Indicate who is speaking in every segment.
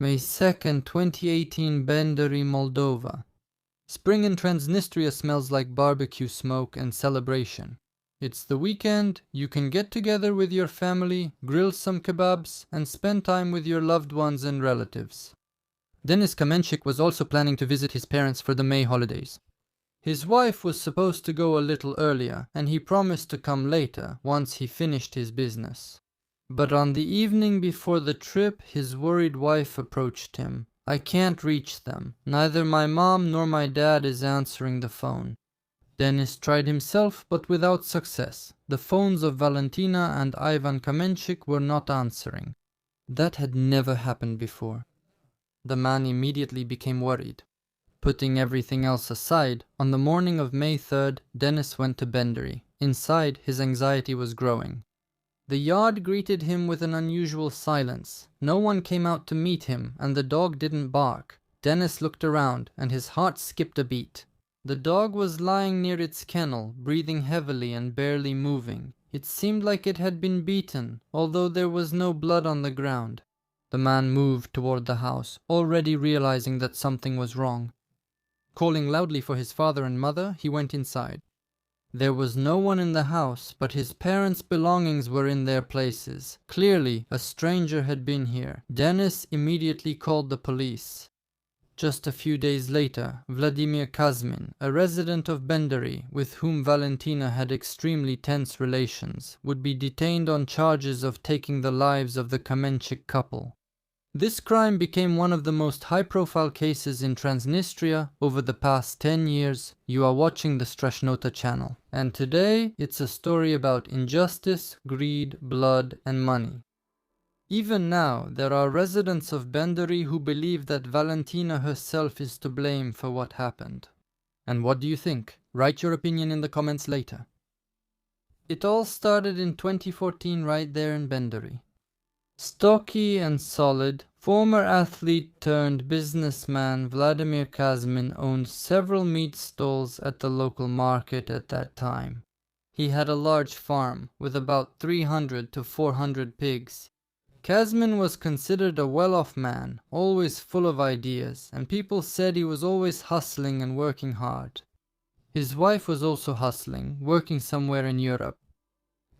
Speaker 1: May 2nd, 2018, Benderi, Moldova. Spring in Transnistria smells like barbecue smoke and celebration. It's the weekend, you can get together with your family, grill some kebabs, and spend time with your loved ones and relatives. Denis Kamenchik was also planning to visit his parents for the May holidays. His wife was supposed to go a little earlier, and he promised to come later, once he finished his business. But on the evening before the trip, his worried wife approached him. "I can't reach them. Neither my mom nor my dad is answering the phone." Denis tried himself, but without success. The phones of Valentina and Ivan Kamenchik were not answering. That had never happened before. The man immediately became worried. Putting everything else aside, on the morning of May 3rd, Denis went to Benderi. Inside, his anxiety was growing. The yard greeted him with an unusual silence. No one came out to meet him, and the dog didn't bark. Denis looked around, and his heart skipped a beat. The dog was lying near its kennel, breathing heavily and barely moving. It seemed like it had been beaten, although there was no blood on the ground. The man moved toward the house, already realizing that something was wrong. Calling loudly for his father and mother, he went inside. There was no one in the house, but his parents' belongings were in their places. Clearly, a stranger had been here. Denis immediately called the police. Just a few days later, Vladimir Kazmin, a resident of Benderi, with whom Valentina had extremely tense relations, would be detained on charges of taking the lives of the Kamenchik couple. This crime became one of the most high-profile cases in Transnistria over the past 10 years. You are watching the Strashnota channel, and today it's a story about injustice, greed, blood, and money. Even now, there are residents of Benderi who believe that Valentina herself is to blame for what happened. And what do you think? Write your opinion in the comments later. It all started in 2014 right there in Benderi. Stocky and solid, former athlete turned businessman Vladimir Kazmin owned several meat stalls at the local market at that time. He had a large farm with about 300 to 400 pigs. Kazmin was considered a well-off man, always full of ideas, and people said he was always hustling and working hard. His wife was also hustling, working somewhere in Europe.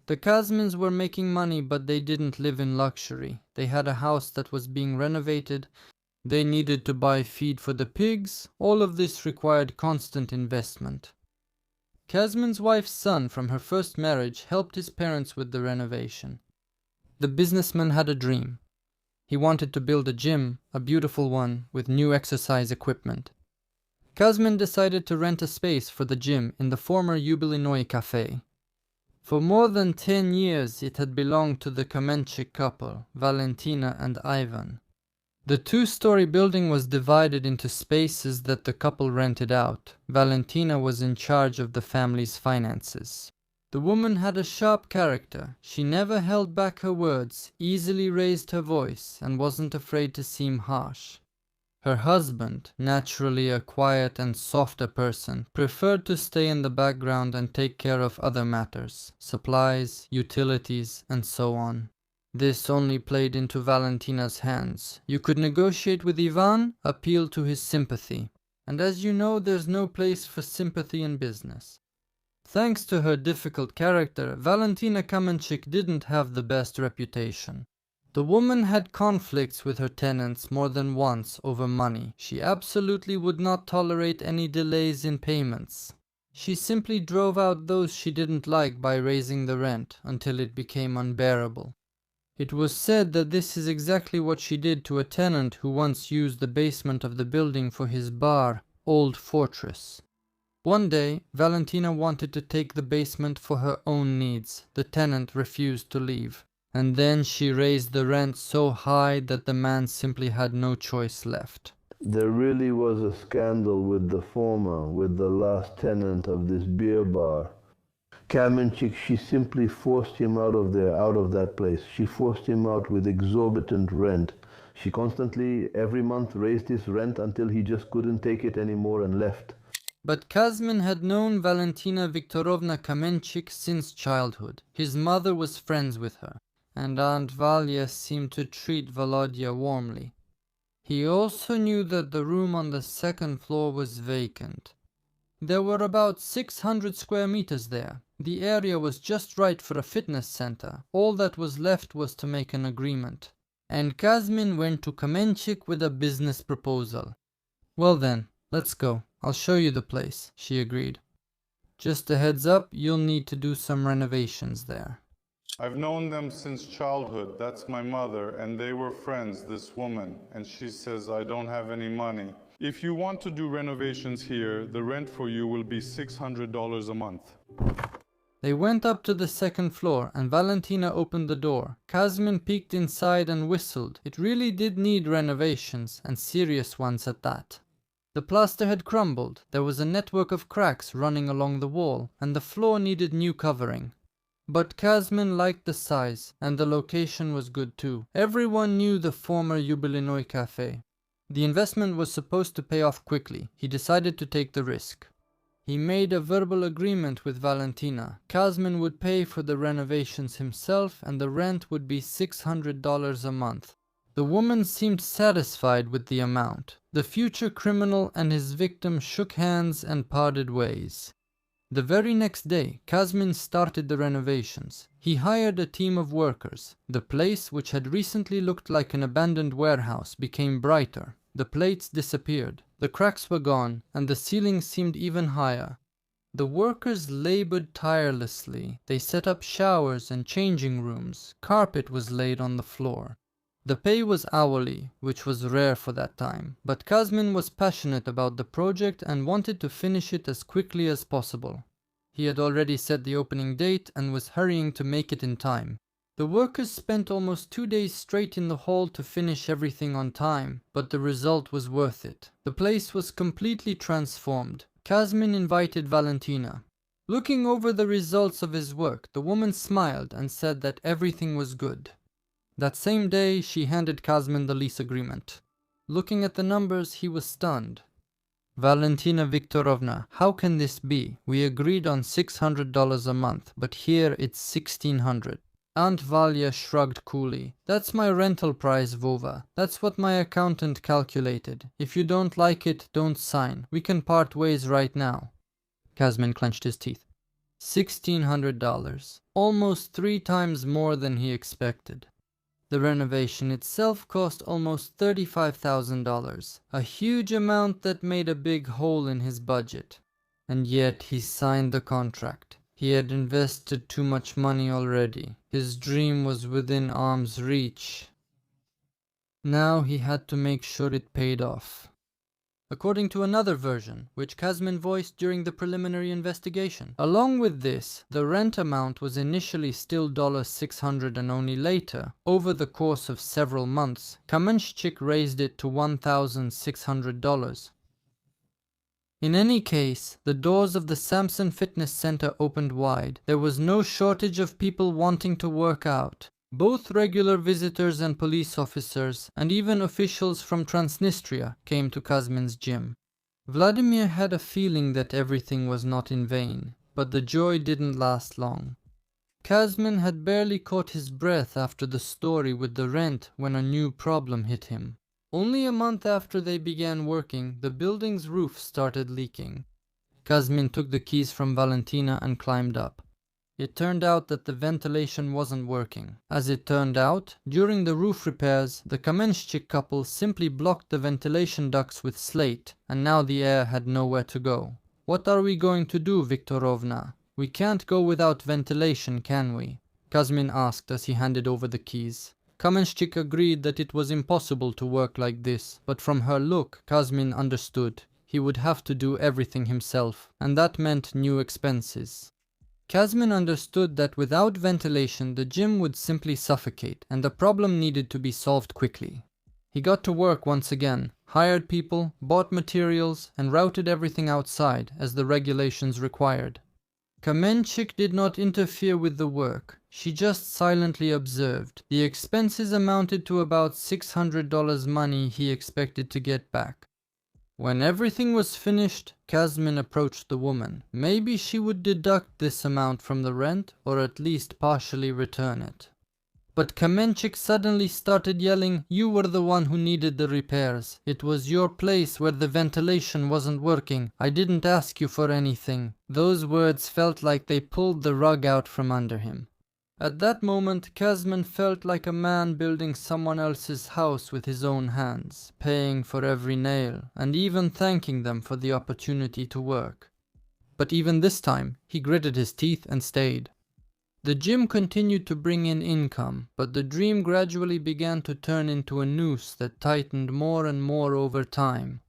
Speaker 1: The Kazmins were making money, but they didn't live in luxury. They had a house that was being renovated. They needed to buy feed for the pigs. All of this required constant investment. Kazmin's wife's son from her first marriage helped his parents with the renovation. The businessman had a dream. He wanted to build a gym, a beautiful one, with new exercise equipment. Kazmin decided to rent a space for the gym in the former Yubilinoy cafe. For more than 10 years it had belonged to the Kamenchik couple, Valentina and Ivan. The two-story building was divided into spaces that the couple rented out. Valentina was in charge of the family's finances. The woman had a sharp character. She never held back her words, easily raised her voice, and wasn't afraid to seem harsh. Her husband, naturally a quiet and softer person, preferred to stay in the background and take care of other matters, supplies, utilities, and so on. This only played into Valentina's hands. You could negotiate with Ivan, appeal to his sympathy. And as you know, there's no place for sympathy in business. Thanks to her difficult character, Valentina Kamenchik didn't have the best reputation. The woman had conflicts with her tenants more than once over money. She absolutely would not tolerate any delays in payments. She simply drove out those she didn't like by raising the rent until it became unbearable. It was said that this is exactly what she did to a tenant who once used the basement of the building for his bar, Old Fortress. One day, Valentina wanted to take the basement for her own needs. The tenant refused to leave. And then she raised the rent so high that the man simply had no choice left.
Speaker 2: There really was a scandal with the last tenant of this beer bar. Kamenchik, she simply forced him out of that place. She forced him out with exorbitant rent. She constantly, every month, raised his rent until he just couldn't take it anymore and left.
Speaker 1: But Kazmin had known Valentina Viktorovna Kamenchik since childhood. His mother was friends with her, and Aunt Valia seemed to treat Volodya warmly. He also knew that the room on the second floor was vacant. There were about 600 square meters there. The area was just right for a fitness center. All that was left was to make an agreement. And Kazmin went to Kamenchik with a business proposal. "Well then, let's go. I'll show you the place," she agreed. "Just a heads up, you'll need to do some renovations there."
Speaker 3: I've known them since childhood. That's my mother, and they were friends, this woman, and she says I don't have any money. If you want to do renovations here, the rent for you will be $600 a month.
Speaker 1: They went up to the second floor and Valentina opened the door. Kazmin peeked inside and whistled. It really did need renovations, and serious ones at that. The plaster had crumbled, there was a network of cracks running along the wall, and the floor needed new covering. But Kazmin liked the size, and the location was good too. Everyone knew the former Yubilinoi cafe. The investment was supposed to pay off quickly. He decided to take the risk. He made a verbal agreement with Valentina. Kazmin would pay for the renovations himself and the rent would be $600 a month. The woman seemed satisfied with the amount. The future criminal and his victim shook hands and parted ways. The very next day, Kazmin started the renovations. He hired a team of workers. The place, which had recently looked like an abandoned warehouse, became brighter. The plates disappeared. The cracks were gone, and the ceiling seemed even higher. The workers labored tirelessly. They set up showers and changing rooms. Carpet was laid on the floor. The pay was hourly, which was rare for that time, but Kazmin was passionate about the project and wanted to finish it as quickly as possible. He had already set the opening date and was hurrying to make it in time. The workers spent almost 2 days straight in the hall to finish everything on time, but the result was worth it. The place was completely transformed. Kazmin invited Valentina. Looking over the results of his work, the woman smiled and said that everything was good. That same day, she handed Kazmin the lease agreement. Looking at the numbers, he was stunned. "Valentina Viktorovna, how can this be? We agreed on $600 a month, but here it's $1,600. Aunt Valia shrugged coolly. "That's my rental price, Vova. That's what my accountant calculated. If you don't like it, don't sign. We can part ways right now." Kazmin clenched his teeth. $1,600. Almost 3 times more than he expected. The renovation itself cost almost $35,000, a huge amount that made a big hole in his budget. And yet he signed the contract. He had invested too much money already. His dream was within arm's reach. Now he had to make sure it paid off. According to another version, which Kazmin voiced during the preliminary investigation. Along with this, the rent amount was initially still $600 and only later, over the course of several months, Kamenchiks raised it to $1,600. In any case, the doors of the Samson Fitness Center opened wide. There was no shortage of people wanting to work out. Both regular visitors and police officers, and even officials from Transnistria, came to Kazmin's gym. Vladimir had a feeling that everything was not in vain, but the joy didn't last long. Kazmin had barely caught his breath after the story with the rent when a new problem hit him. Only a month after they began working, the building's roof started leaking. Kazmin took the keys from Valentina and climbed up. It turned out that the ventilation wasn't working. As it turned out, during the roof repairs, the Kamenchiks couple simply blocked the ventilation ducts with slate, and now the air had nowhere to go. "What are we going to do, Viktorovna? We can't go without ventilation, can we?" Kazmin asked as he handed over the keys. Kamenchiks agreed that it was impossible to work like this, but from her look, Kazmin understood. He would have to do everything himself, and that meant new expenses. Kazmin understood that without ventilation, the gym would simply suffocate, and the problem needed to be solved quickly. He got to work once again, hired people, bought materials, and routed everything outside, as the regulations required. Kamenchiks did not interfere with the work. She just silently observed. The expenses amounted to about $600 money he expected to get back. When everything was finished, Kazmin approached the woman. Maybe she would deduct this amount from the rent, or at least partially return it. But Kamenchiks suddenly started yelling, "You were the one who needed the repairs. It was your place where the ventilation wasn't working. I didn't ask you for anything." Those words felt like they pulled the rug out from under him. At that moment, Kazmin felt like a man building someone else's house with his own hands, paying for every nail, and even thanking them for the opportunity to work. But even this time, he gritted his teeth and stayed. The gym continued to bring in income, but the dream gradually began to turn into a noose that tightened more and more over time.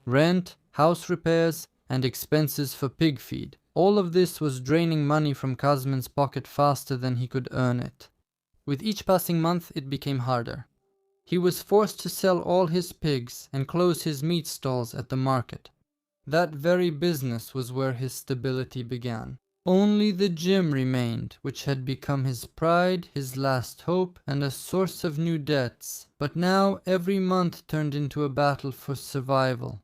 Speaker 1: Rent, house repairs, and expenses for pig feed. All of this was draining money from Kazmin's pocket faster than he could earn it. With each passing month, it became harder. He was forced to sell all his pigs and close his meat stalls at the market. That very business was where his stability began. Only the gym remained, which had become his pride, his last hope, and a source of new debts. But now every month turned into a battle for survival.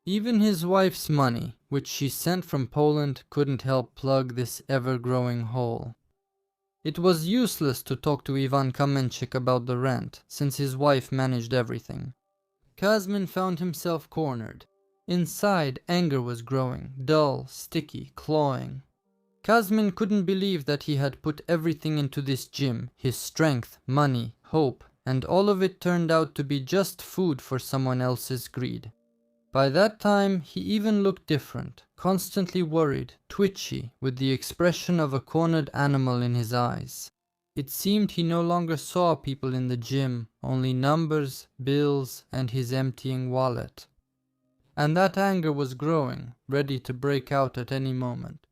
Speaker 1: Even his wife's money, which she sent from Poland, couldn't help plug this ever-growing hole. It was useless to talk to Ivan Kamenchik about the rent, since his wife managed everything. Kazmin found himself cornered. Inside, anger was growing, dull, sticky, clawing. Kazmin couldn't believe that he had put everything into this gym, his strength, money, hope, and all of it turned out to be just food for someone else's greed. By that time, he even looked different, constantly worried, twitchy, with the expression of a cornered animal in his eyes. It seemed he no longer saw people in the gym, only numbers, bills, and his emptying wallet. And that anger was growing, ready to break out at any moment.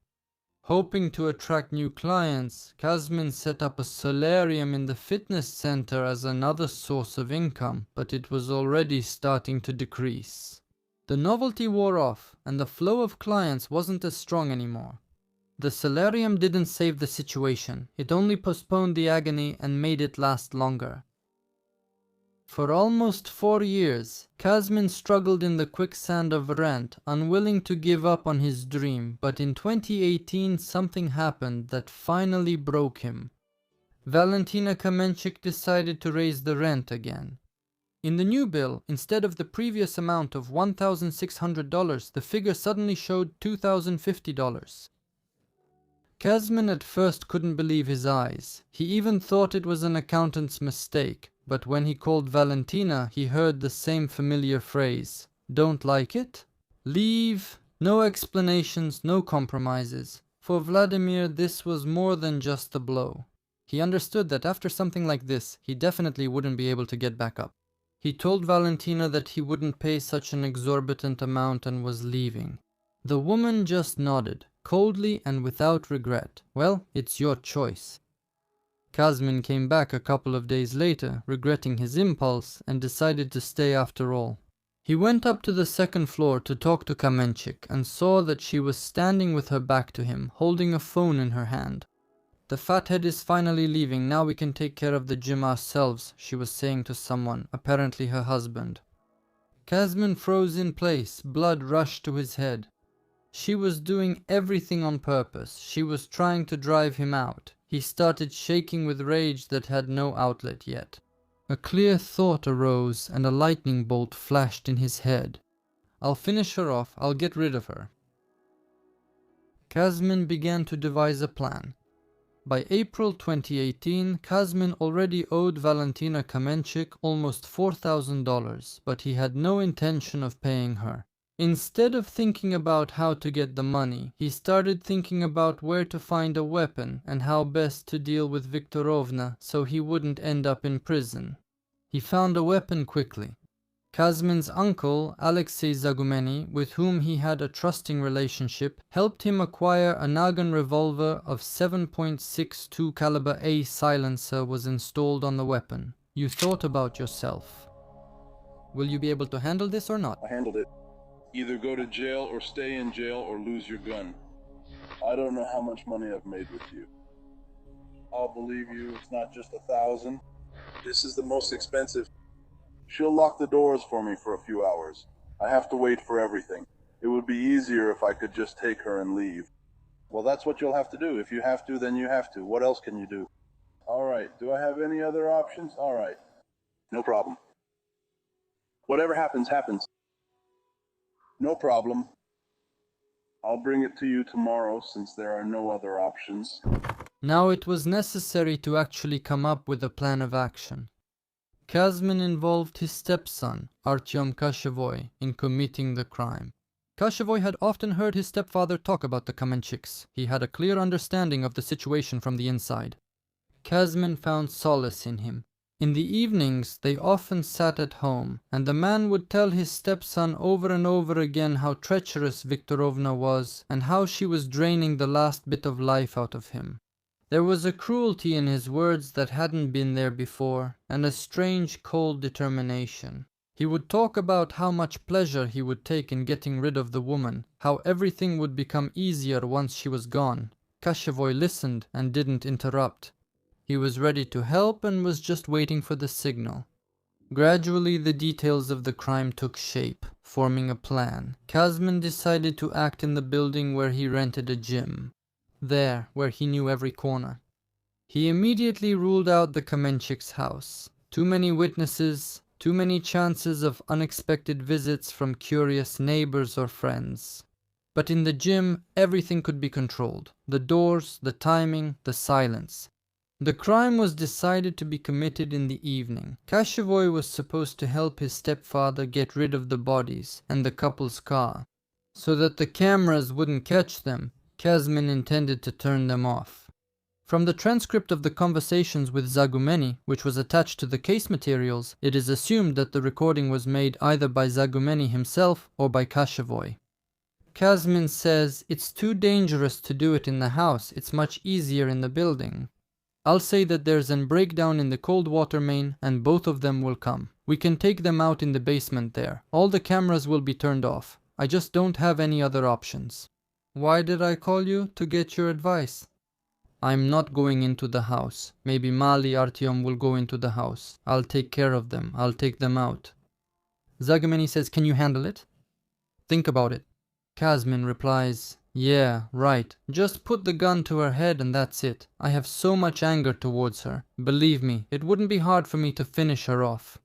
Speaker 1: Hoping to attract new clients, Kazmin set up a solarium in the fitness center as another source of income, but it was already starting to decrease. The novelty wore off, and the flow of clients wasn't as strong anymore. The solarium didn't save the situation, it only postponed the agony and made it last longer. For almost 4 years, Kazmin struggled in the quicksand of rent, unwilling to give up on his dream, but in 2018 something happened that finally broke him. Valentina Kamenchik decided to raise the rent again. In the new bill, instead of the previous amount of $1,600, the figure suddenly showed $2,050. Kazmin at first couldn't believe his eyes. He even thought it was an accountant's mistake. But when he called Valentina, he heard the same familiar phrase. "Don't like it? Leave." No explanations, no compromises. For Vladimir, this was more than just a blow. He understood that after something like this, he definitely wouldn't be able to get back up. He told Valentina that he wouldn't pay such an exorbitant amount and was leaving. The woman just nodded, coldly and without regret. "Well, it's your choice." Kazmin came back a couple of days later, regretting his impulse, and decided to stay after all. He went up to the second floor to talk to Kamenchik and saw that she was standing with her back to him, holding a phone in her hand. "The fathead is finally leaving, now we can take care of the gym ourselves," she was saying to someone, apparently her husband. Kazmin froze in place, blood rushed to his head. She was doing everything on purpose, she was trying to drive him out. He started shaking with rage that had no outlet yet. A clear thought arose and a lightning bolt flashed in his head. "I'll finish her off, I'll get rid of her." Kazmin began to devise a plan. By April 2018, Kazmin already owed Valentina Kamenchik almost $4,000, but he had no intention of paying her. Instead of thinking about how to get the money, he started thinking about where to find a weapon and how best to deal with Viktorovna so he wouldn't end up in prison. He found a weapon quickly. Kazmin's uncle, Alexei Zagumeny, with whom he had a trusting relationship, helped him acquire a Nagant revolver of 7.62 caliber A silencer was installed on the weapon. You thought about yourself. Will you be able to handle this or not?
Speaker 4: I handled it. Either go to jail or stay in jail or lose your gun. I don't know how much money I've made with you. I'll believe you, it's not just 1,000. This is the most expensive. She'll lock the doors for me for a few hours. I have to wait for everything. It would be easier if I could just take her and leave. Well, that's what you'll have to do. If you have to, then you have to. What else can you do? All right. Do I have any other options? All right. No problem. Whatever happens, happens. No problem. I'll bring it to you tomorrow since there are no other options.
Speaker 1: Now it was necessary to actually come up with a plan of action. Kazmin involved his stepson, Artyom Kashevoy, in committing the crime. Kashevoy had often heard his stepfather talk about the Kamenchiks. He had a clear understanding of the situation from the inside. Kazmin found solace in him. In the evenings, they often sat at home, and the man would tell his stepson over and over again how treacherous Viktorovna was, and how she was draining the last bit of life out of him. There was a cruelty in his words that hadn't been there before, and a strange, cold determination. He would talk about how much pleasure he would take in getting rid of the woman, how everything would become easier once she was gone. Kashevoy listened and didn't interrupt. He was ready to help and was just waiting for the signal. Gradually, the details of the crime took shape, forming a plan. Kazmin decided to act in the building where he rented a gym. There, where he knew every corner. He immediately ruled out the Kamenchiks' house. Too many witnesses, too many chances of unexpected visits from curious neighbors or friends. But in the gym, everything could be controlled. The doors, the timing, the silence. The crime was decided to be committed in the evening. Kashevoy was supposed to help his stepfather get rid of the bodies and the couple's car. So that the cameras wouldn't catch them, Kazmin intended to turn them off. From the transcript of the conversations with Zagumeni, which was attached to the case materials, it is assumed that the recording was made either by Zagumeni himself or by Kashevoy. Kazmin says, "It's too dangerous to do it in the house, it's much easier in the building. I'll say that there's a breakdown in the cold water main and both of them will come. We can take them out in the basement there. All the cameras will be turned off. I just don't have any other options." "Why did I call you? To get your advice." "I'm not going into the house. Maybe Mali Artyom will go into the house. I'll take care of them. I'll take them out." Zagumeni says, "Can you handle it?" "Think about it." Kazmin replies, "Yeah, right. Just put the gun to her head and that's it. I have so much anger towards her. Believe me, it wouldn't be hard for me to finish her off."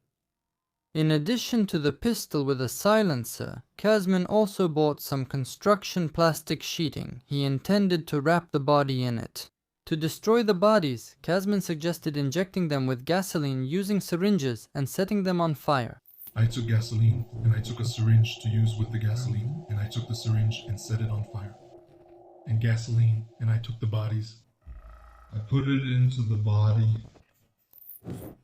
Speaker 1: In addition to the pistol with a silencer, Kazmin also bought some construction plastic sheeting. He intended to wrap the body in it. To destroy the bodies, Kazmin suggested injecting them with gasoline using syringes and setting them on fire.
Speaker 5: I took gasoline, and I took a syringe to use with the gasoline, and I took the syringe and set it on fire. And gasoline, and I took the bodies. I put it into the body.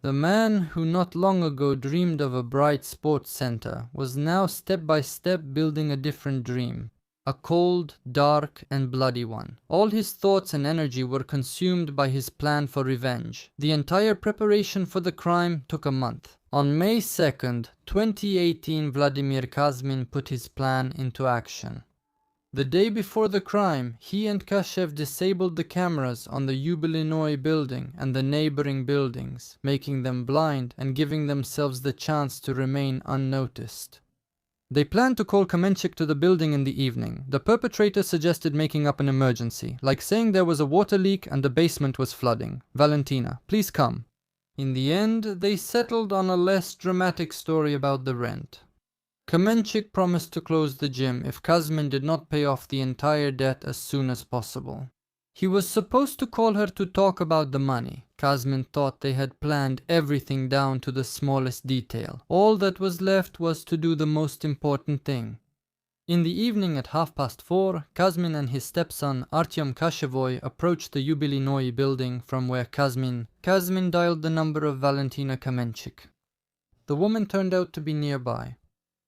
Speaker 1: The man who not long ago dreamed of a bright sports center was now step by step building a different dream. A cold, dark, and bloody one. All his thoughts and energy were consumed by his plan for revenge. The entire preparation for the crime took a month. On May 2nd, 2018, Vladimir Kazmin put his plan into action. The day before the crime, he and Kashev disabled the cameras on the Yubilinoy building and the neighboring buildings, making them blind and giving themselves the chance to remain unnoticed. They planned to call Kamenchik to the building in the evening. The perpetrator suggested making up an emergency, like saying there was a water leak and the basement was flooding. "Valentina, please come." In the end, they settled on a less dramatic story about the rent. Kamenchik promised to close the gym if Kazmin did not pay off the entire debt as soon as possible. He was supposed to call her to talk about the money. Kazmin thought they had planned everything down to the smallest detail. All that was left was to do the most important thing. In the evening at 4:30, Kazmin and his stepson Artyom Kashevoy approached the Yubilinoy building from where Kazmin dialed the number of Valentina Kamenchik. The woman turned out to be nearby.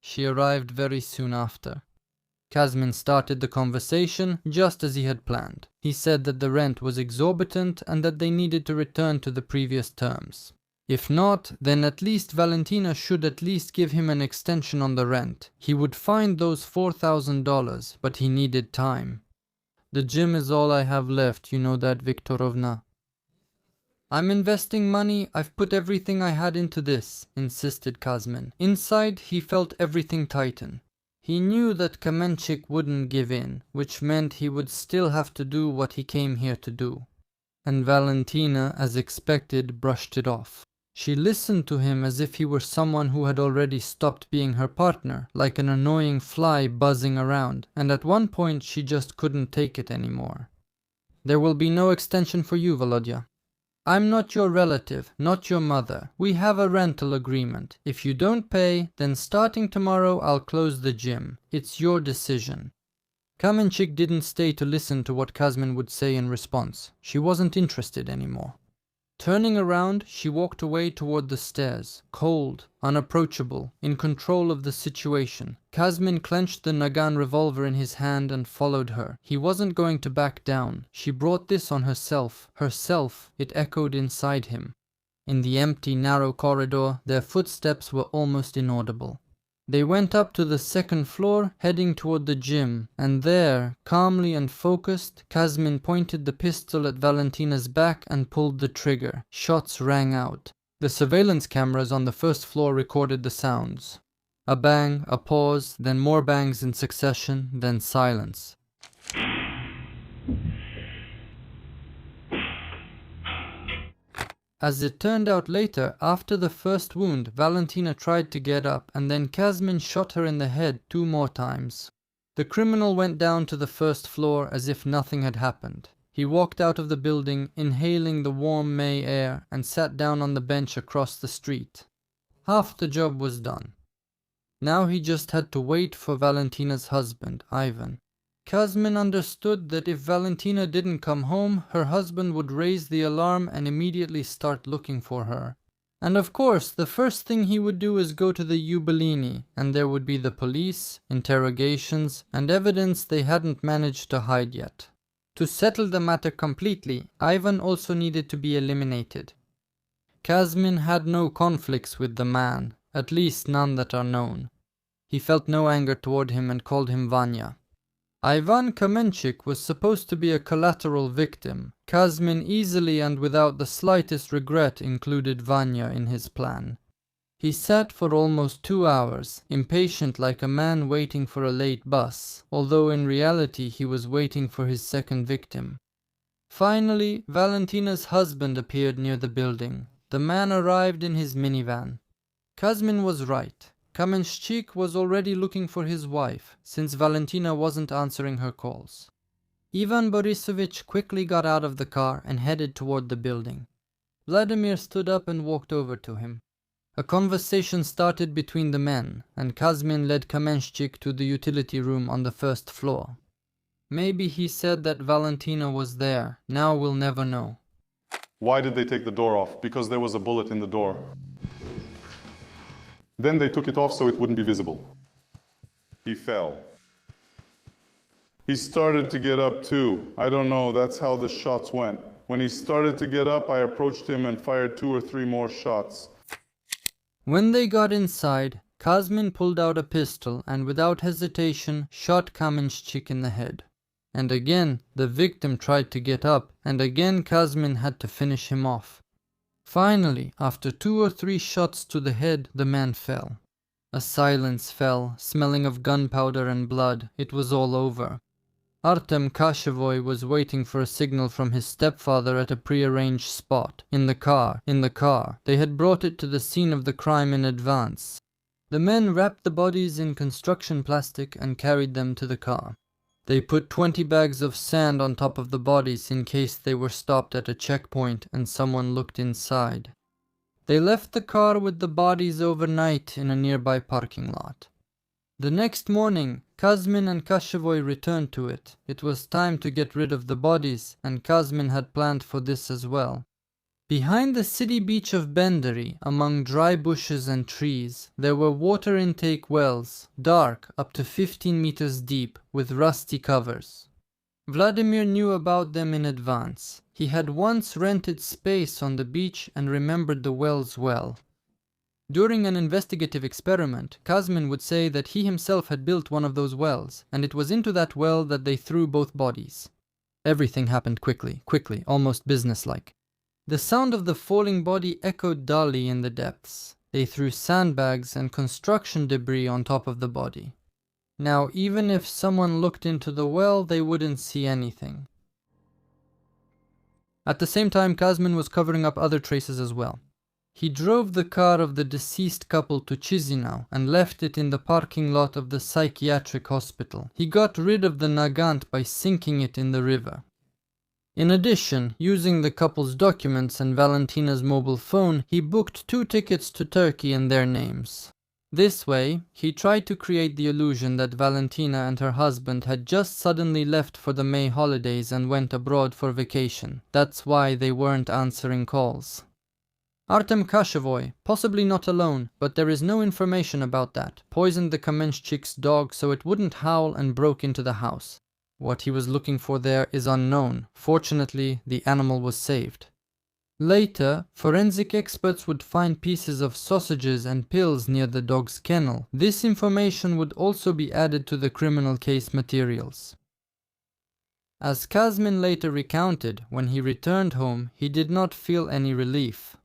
Speaker 1: She arrived very soon after. Kazmin started the conversation just as he had planned. He said that the rent was exorbitant and that they needed to return to the previous terms. If not, then at least Valentina should at least give him an extension on the rent. He would find those $4,000, but he needed time. "The gym is all I have left, you know that, Viktorovna." "I'm investing money, I've put everything I had into this," insisted Kazmin. Inside, he felt everything tighten. He knew that Kamenchik wouldn't give in, which meant he would still have to do what he came here to do. and Valentina, as expected, brushed it off. She listened to him as if he were someone who had already stopped being her partner, like an annoying fly buzzing around, and at one point she just couldn't take it anymore. "There will be no extension for you, Volodya. I'm not your relative, not your mother. We have a rental agreement. If you don't pay, then starting tomorrow I'll close the gym. It's your decision." Kamenchik didn't stay to listen to what Kazmin would say in response. She wasn't interested anymore. Turning around, she walked away toward the stairs, cold, unapproachable, in control of the situation. Kazmin clenched the Nagant revolver in his hand and followed her. He wasn't going to back down. She brought this on herself. Herself, it echoed inside him. In the empty, narrow corridor, their footsteps were almost inaudible. They went up to the second floor, heading toward the gym, and there, calmly and focused, Kazmin pointed the pistol at Valentina's back and pulled the trigger. Shots rang out. The surveillance cameras on the first floor recorded the sounds. A bang, a pause, then more bangs in succession, then silence. As it turned out later, after the first wound, Valentina tried to get up, and then Kazmin shot her in the head 2 more times. The criminal went down to the first floor as if nothing had happened. He walked out of the building, inhaling the warm May air, and sat down on the bench across the street. Half the job was done. Now he just had to wait for Valentina's husband, Ivan. Kazmin understood that if Valentina didn't come home, her husband would raise the alarm and immediately start looking for her. And of course, the first thing he would do is go to the Yubilini, and there would be the police, interrogations, and evidence they hadn't managed to hide yet. To settle the matter completely, Ivan also needed to be eliminated. Kazmin had no conflicts with the man, at least none that are known. He felt no anger toward him and called him Vanya. Ivan Kamenchik was supposed to be a collateral victim. Kazmin easily and without the slightest regret included Vanya in his plan. He sat for almost 2 hours, impatient like a man waiting for a late bus, although in reality he was waiting for his second victim. Finally, Valentina's husband appeared near the building. The man arrived in his minivan. Kazmin was right. Kamenchiks was already looking for his wife, since Valentina wasn't answering her calls. Ivan Borisovich quickly got out of the car and headed toward the building. Vladimir stood up and walked over to him. A conversation started between the men, and Kazmin led Kamenchiks to the utility room on the first floor. Maybe he said that Valentina was there. Now we'll never know.
Speaker 3: Why did they take the door off? Because there was a bullet in the door. Then they took it off so it wouldn't be visible. He fell. He started to get up too. I don't know, that's how the shots went. When he started to get up, I approached him and fired 2 or 3 more shots.
Speaker 1: When they got inside, Kazmin pulled out a pistol and without hesitation shot Kamenchiks in the head. And again, the victim tried to get up, and again Kazmin had to finish him off. Finally, after 2 or 3 shots to the head, the man fell. A silence fell, smelling of gunpowder and blood. It was all over. Artem Kashevoy was waiting for a signal from his stepfather at a prearranged spot. In the car. They had brought it to the scene of the crime in advance. The men wrapped the bodies in construction plastic and carried them to the car. They put 20 bags of sand on top of the bodies in case they were stopped at a checkpoint and someone looked inside. They left the car with the bodies overnight in a nearby parking lot. The next morning, Kazmin and Kashevoy returned to it. It was time to get rid of the bodies, and Kazmin had planned for this as well. Behind the city beach of Benderi, among dry bushes and trees, there were water intake wells, dark, up to 15 meters deep, with rusty covers. Vladimir knew about them in advance. He had once rented space on the beach and remembered the wells well. During an investigative experiment, Kazmin would say that he himself had built one of those wells, and it was into that well that they threw both bodies. Everything happened quickly, almost businesslike. The sound of the falling body echoed dully in the depths. They threw sandbags and construction debris on top of the body. Now, even if someone looked into the well, they wouldn't see anything. At the same time, Kazmin was covering up other traces as well. He drove the car of the deceased couple to Chisinau and left it in the parking lot of the psychiatric hospital. He got rid of the Nagant by sinking it in the river. In addition, using the couple's documents and Valentina's mobile phone, he booked 2 tickets to Turkey in their names. This way, he tried to create the illusion that Valentina and her husband had just suddenly left for the May holidays and went abroad for vacation. That's why they weren't answering calls. Artem Kashevoy, possibly not alone, but there is no information about that, poisoned the Kamenchiks' dog so it wouldn't howl and broke into the house. What he was looking for there is unknown. Fortunately, the animal was saved. Later, forensic experts would find pieces of sausages and pills near the dog's kennel. This information would also be added to the criminal case materials. As Kazmin later recounted, when he returned home, he did not feel any relief.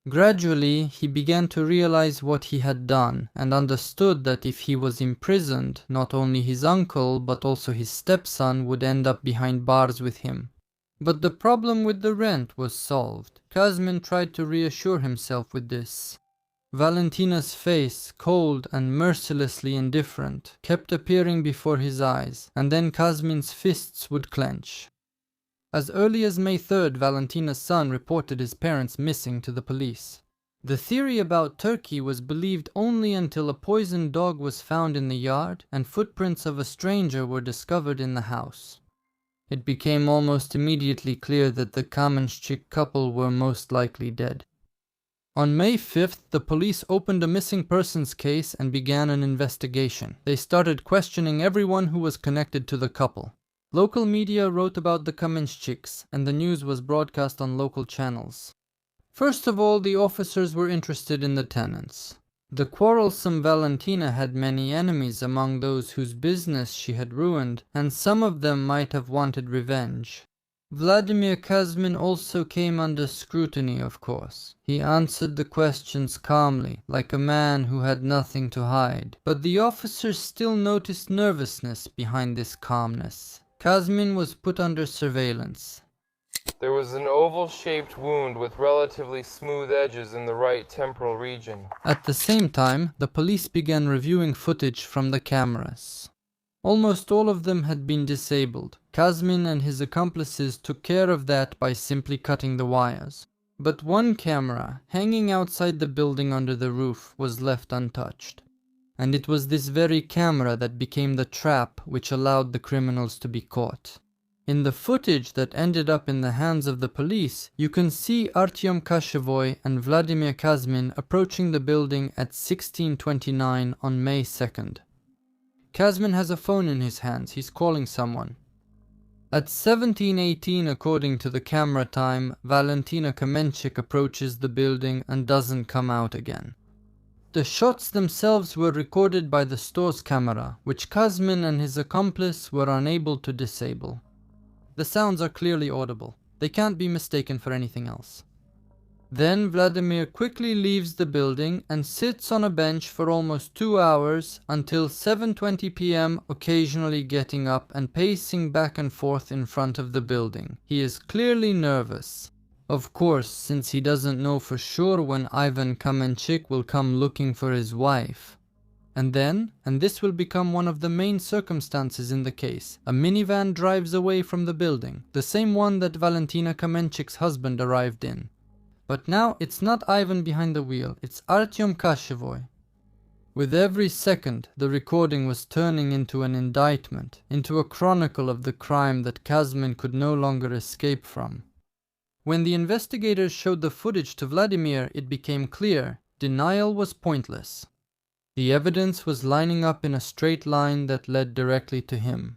Speaker 1: Gradually, he began to realize what he had done and understood that if he was imprisoned, not only his uncle but also his stepson would end up behind bars with him. But the problem with the rent was solved. Kazmin tried to reassure himself with this. Valentina's face, cold and mercilessly indifferent, kept appearing before his eyes, and then Kazmin's fists would clench. As early as May 3rd, Valentina's son reported his parents missing to the police. The theory about Turkey was believed only until a poisoned dog was found in the yard and footprints of a stranger were discovered in the house. It became almost immediately clear that the Kamenchik couple were most likely dead. On May 5th, the police opened a missing persons case and began an investigation. They started questioning everyone who was connected to the couple. Local media wrote about the Kamenchiks, and the news was broadcast on local channels. First of all, the officers were interested in the tenants. The quarrelsome Valentina had many enemies among those whose business she had ruined, and some of them might have wanted revenge. Vladimir Kazmin also came under scrutiny, of course. He answered the questions calmly, like a man who had nothing to hide. But the officers still noticed nervousness behind this calmness. Kazmin was put under surveillance.
Speaker 6: There was an oval-shaped wound with relatively smooth edges in the right temporal region.
Speaker 1: At the same time, the police began reviewing footage from the cameras. Almost all of them had been disabled. Kazmin and his accomplices took care of that by simply cutting the wires. But one camera, hanging outside the building under the roof, was left untouched. And it was this very camera that became the trap which allowed the criminals to be caught. In the footage that ended up in the hands of the police, you can see Artyom Kashevoy and Vladimir Kazmin approaching the building at 16:29 on May 2nd. Kazmin has a phone in his hands, he's calling someone. At 17:18 according to the camera time, Valentina Kamenchik approaches the building and doesn't come out again. The shots themselves were recorded by the store's camera, which Kazmin and his accomplice were unable to disable. The sounds are clearly audible. They can't be mistaken for anything else. Then Vladimir quickly leaves the building and sits on a bench for almost 2 hours until 7:20 p.m., occasionally getting up and pacing back and forth in front of the building. He is clearly nervous. Of course, since he doesn't know for sure when Ivan Kamenchik will come looking for his wife. And then, and this will become one of the main circumstances in the case, a minivan drives away from the building, the same one that Valentina Kamenchik's husband arrived in. But now it's not Ivan behind the wheel, it's Artyom Kashevoy. With every second, the recording was turning into an indictment, into a chronicle of the crime that Kazmin could no longer escape from. When the investigators showed the footage to Vladimir, it became clear, denial was pointless. The evidence was lining up in a straight line that led directly to him.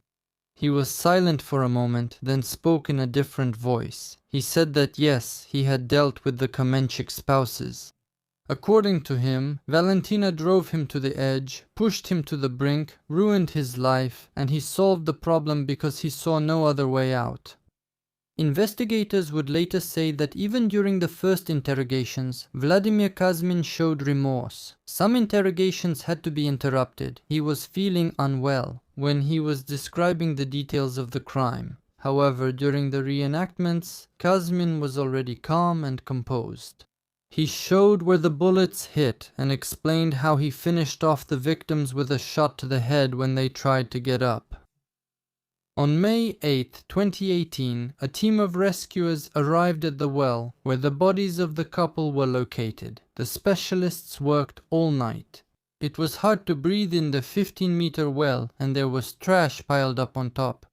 Speaker 1: He was silent for a moment, then spoke in a different voice. He said that yes, he had dealt with the Kamenchik spouses. According to him, Valentina drove him to the edge, pushed him to the brink, ruined his life, and he solved the problem because he saw no other way out. Investigators would later say that even during the first interrogations, Vladimir Kazmin showed remorse. Some interrogations had to be interrupted. He was feeling unwell when he was describing the details of the crime. However, during the reenactments, Kazmin was already calm and composed. He showed where the bullets hit and explained how he finished off the victims with a shot to the head when they tried to get up. On May 8, 2018, a team of rescuers arrived at the well where the bodies of the couple were located. The specialists worked all night. It was hard to breathe in the 15-meter well, and there was trash piled up on top.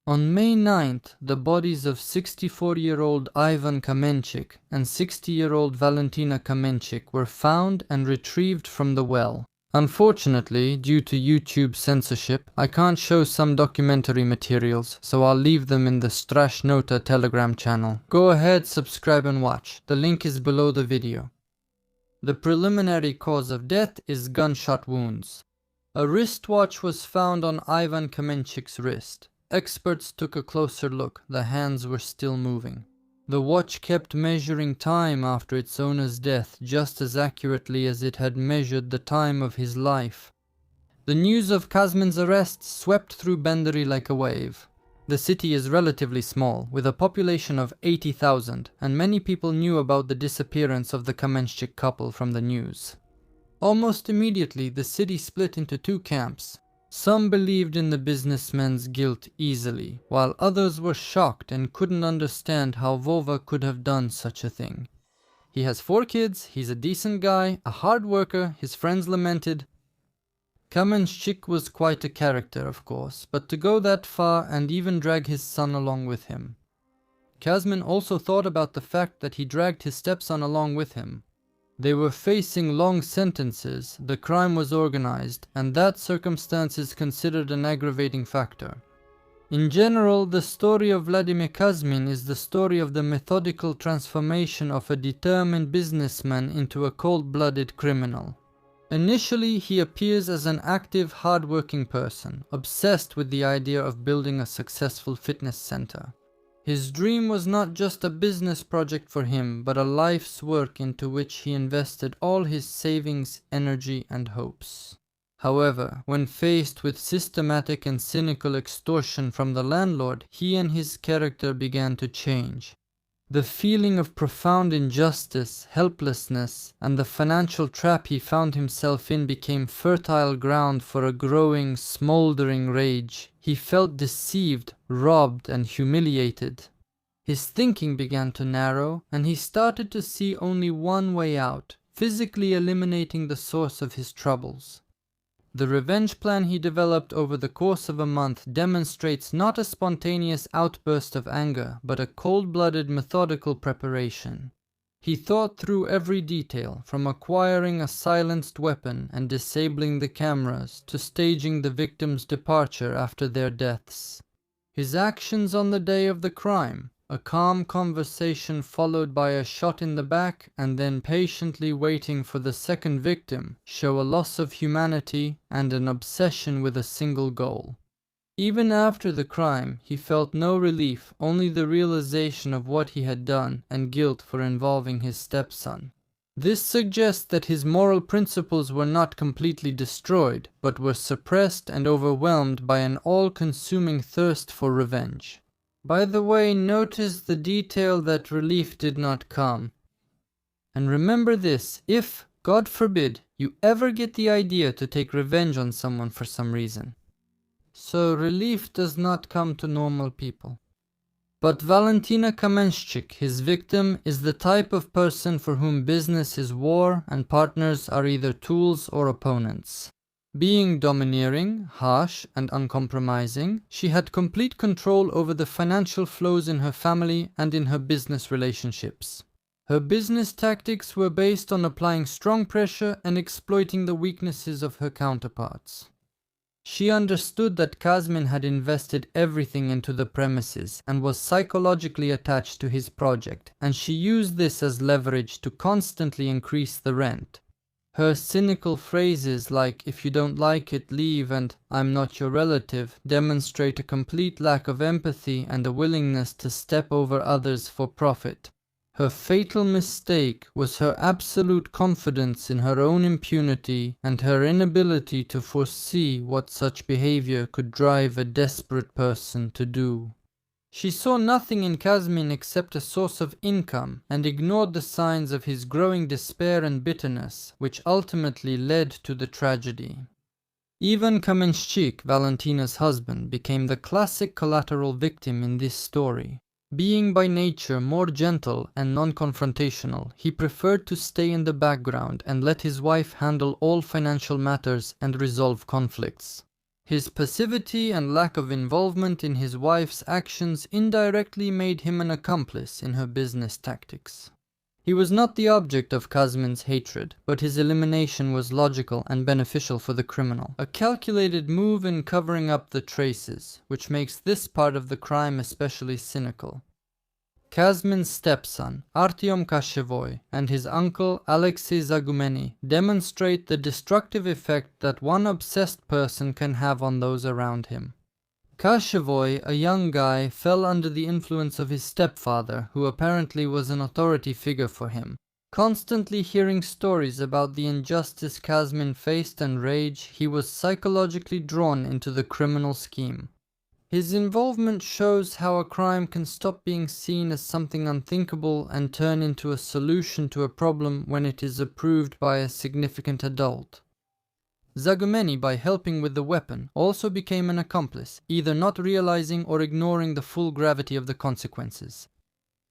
Speaker 1: On May 9th, the bodies of 64-year-old Ivan Kamenchik and 60-year-old Valentina Kamenchik were found and retrieved from the well. Unfortunately, due to YouTube censorship, I can't show some documentary materials, so I'll leave them in the Strashnota Telegram channel. Go ahead, subscribe and watch. The link is below the video. The preliminary cause of death is gunshot wounds. A wristwatch was found on Ivan Kamenchik's wrist. Experts took a closer look. The hands were still moving. The watch kept measuring time after its owner's death just as accurately as it had measured the time of his life. The news of Kazmin's arrest swept through Benderi like a wave. The city is relatively small, with a population of 80,000, and many people knew about the disappearance of the Kamenchik couple from the news. Almost immediately, the city split into two camps. Some believed in the businessman's guilt easily, while others were shocked and couldn't understand how Vova could have done such a thing. He has 4 kids, he's a decent guy, a hard worker, his friends lamented. Kamenchik was quite a character, of course, but to go that far and even drag his son along with him. Kazmin also thought about the fact that he dragged his stepson along with him. They were facing long sentences, the crime was organized, and that circumstance is considered an aggravating factor. In general, the story of Vladimir Kazmin is the story of the methodical transformation of a determined businessman into a cold-blooded criminal. Initially, he appears as an active, hard-working person, obsessed with the idea of building a successful fitness center. His dream was not just a business project for him, but a life's work into which he invested all his savings, energy, and hopes. However, when faced with systematic and cynical extortion from the landlord, he and his character began to change. The feeling of profound injustice, helplessness, and the financial trap he found himself in became fertile ground for a growing, smoldering rage. He felt deceived, robbed, and humiliated. His thinking began to narrow, and he started to see only one way out, physically eliminating the source of his troubles. The revenge plan he developed over the course of a month demonstrates not a spontaneous outburst of anger, but a cold-blooded, methodical preparation. He thought through every detail, from acquiring a silenced weapon and disabling the cameras to staging the victims' departure after their deaths. His actions on the day of the crime, a calm conversation followed by a shot in the back and then patiently waiting for the second victim, show a loss of humanity and an obsession with a single goal. Even after the crime, he felt no relief, only the realization of what he had done and guilt for involving his stepson. This suggests that his moral principles were not completely destroyed, but were suppressed and overwhelmed by an all-consuming thirst for revenge. By the way, notice the detail that relief did not come. And remember this, if, God forbid, you ever get the idea to take revenge on someone for some reason. So relief does not come to normal people. But Valentina Kamenchik, his victim, is the type of person for whom business is war and partners are either tools or opponents. Being domineering, harsh, and uncompromising, she had complete control over the financial flows in her family and in her business relationships. Her business tactics were based on applying strong pressure and exploiting the weaknesses of her counterparts. She understood that Kazmin had invested everything into the premises and was psychologically attached to his project, and she used this as leverage to constantly increase the rent. Her cynical phrases like, "If you don't like it, leave," and "I'm not your relative," demonstrate a complete lack of empathy and a willingness to step over others for profit. Her fatal mistake was her absolute confidence in her own impunity and her inability to foresee what such behavior could drive a desperate person to do. She saw nothing in Kazmin except a source of income and ignored the signs of his growing despair and bitterness, which ultimately led to the tragedy. Even Kamenchiks, Valentina's husband, became the classic collateral victim in this story. Being by nature more gentle and non-confrontational, he preferred to stay in the background and let his wife handle all financial matters and resolve conflicts. His passivity and lack of involvement in his wife's actions indirectly made him an accomplice in her business tactics. He was not the object of Kazmin's hatred, but his elimination was logical and beneficial for the criminal. A calculated move in covering up the traces, which makes this part of the crime especially cynical. Kazmin's stepson, Artyom Kashevoy, and his uncle, Alexei Zagumeny, demonstrate the destructive effect that one obsessed person can have on those around him. Kashevoy, a young guy, fell under the influence of his stepfather, who apparently was an authority figure for him. Constantly hearing stories about the injustice Kazmin faced and rage, he was psychologically drawn into the criminal scheme. His involvement shows how a crime can stop being seen as something unthinkable and turn into a solution to a problem when it is approved by a significant adult. Zagumeny, by helping with the weapon, also became an accomplice, either not realizing or ignoring the full gravity of the consequences.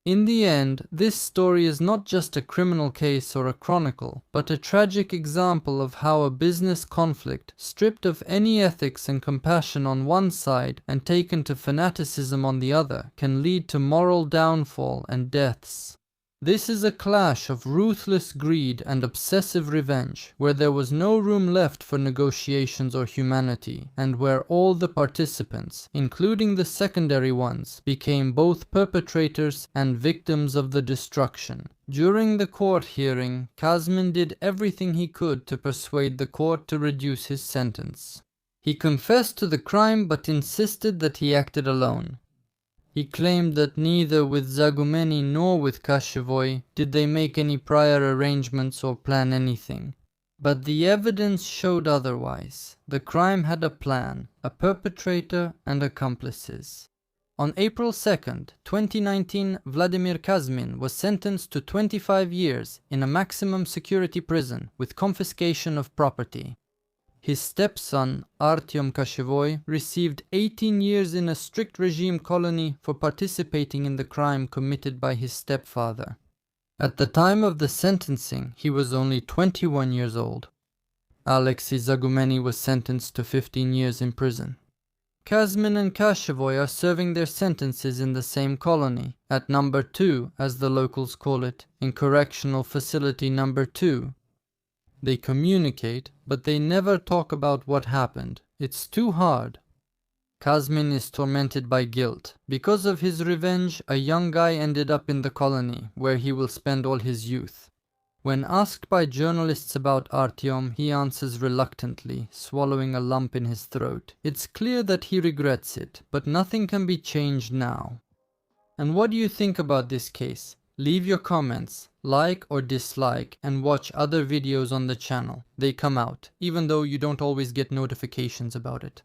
Speaker 1: In the end, this story is not just a criminal case or a chronicle, but a tragic example of how a business conflict, stripped of any ethics and compassion on one side and taken to fanaticism on the other, can lead to moral downfall and deaths. This is a clash of ruthless greed and obsessive revenge, where there was no room left for negotiations or humanity, and where all the participants, including the secondary ones, became both perpetrators and victims of the destruction. During the court hearing, Kazmin did everything he could to persuade the court to reduce his sentence. He confessed to the crime but insisted that he acted alone. He claimed that neither with Zagumeny nor with Kashevoy did they make any prior arrangements or plan anything. But the evidence showed otherwise. The crime had a plan, a perpetrator, and accomplices. On April 2nd, 2019, Vladimir Kazmin was sentenced to 25 years in a maximum security prison with confiscation of property. His stepson, Artyom Kashevoy, received 18 years in a strict regime colony for participating in the crime committed by his stepfather. At the time of the sentencing, he was only 21 years old. Alexei Zagumeny was sentenced to 15 years in prison. Kazmin and Kashevoy are serving their sentences in the same colony, at number 2, as the locals call it, in correctional facility number 2. They communicate, but they never talk about what happened. It's too hard. Kazmin is tormented by guilt. Because of his revenge, a young guy ended up in the colony, where he will spend all his youth. When asked by journalists about Artyom, he answers reluctantly, swallowing a lump in his throat. It's clear that he regrets it, but nothing can be changed now. And what do you think about this case? Leave your comments, like or dislike, and watch other videos on the channel. They come out, even though you don't always get notifications about it.